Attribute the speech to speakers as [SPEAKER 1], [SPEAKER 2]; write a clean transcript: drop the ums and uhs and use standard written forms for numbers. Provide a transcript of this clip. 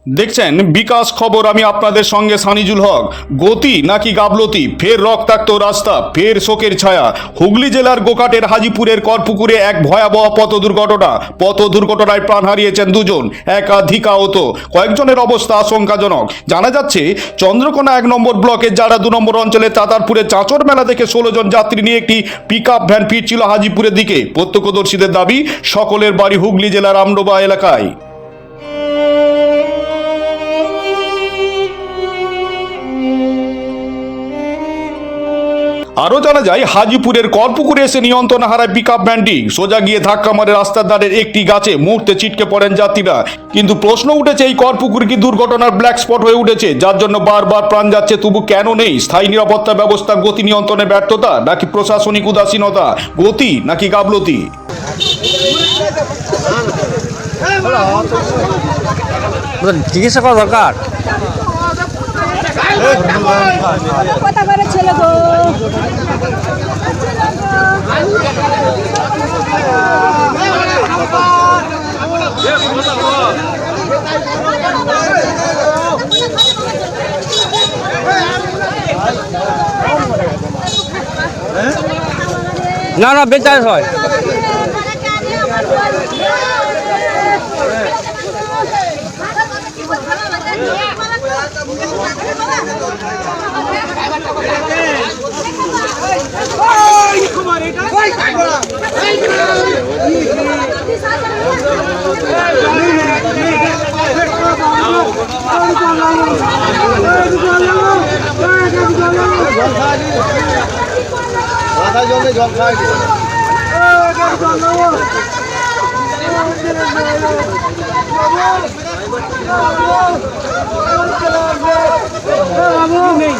[SPEAKER 1] দেখছেন বিকাশ খবর, আমি আপনাদের সঙ্গে সানিজুল হক। গতি নাকি গাবলতি, ফের রক্তাক্ত রাস্তা, ফের শোকের ছায়া। হুগলি জেলার গোকাটের হাজিপুরের করপুকুরে এক ভয়াবহ পথ দুর্ঘটনায় প্রাণ হারিয়েছেন দুজন, একাধিক আহত, কয়েকজনের অবস্থা আশঙ্কাজনক। জানা যাচ্ছে চন্দ্রকোনা 1 নম্বর ব্লকের যারা 2 নম্বর অঞ্চলের তাতারপুরে চাঁচর মেলা থেকে 16 জন যাত্রী নিয়ে একটি পিকআপ ভ্যান ফিরছিল হাজিপুরের দিকে। প্রত্যক্ষদর্শীদের দাবি সকলের বাড়ি হুগলি জেলার আমডোবা এলাকায়। আরও জানা যায় হাজিপুরের করপুকুরে এসে নিয়ন্ত্রণ হারায় পিকআপ ভ্যানটি, সোজা গিয়ে ধাক্কা মারে রাস্তার ধারের একটি গাছে। মুহূর্তে ছিটকে পড়েন যাত্রীরা। কিন্তু প্রশ্ন উঠেছে, এই করপুকুর কি দুর্ঘটনার ব্ল্যাক স্পট হয়ে উঠেছে, যার জন্য বারবার প্রাণ যাচ্ছে, তবু কেন নেই স্থায়ী নিরাপত্তা ব্যবস্থা? গতি নিয়ন্ত্রণে ব্যর্থতা নাকি প্রশাসনিক উদাসীনতা? গতি নাকি গাফলতি?
[SPEAKER 2] চিকিৎসা করা দরকার।
[SPEAKER 3] কথা বলে ছেলে গো,
[SPEAKER 2] না না বেচার হয়।
[SPEAKER 4] জল খাই
[SPEAKER 3] নেই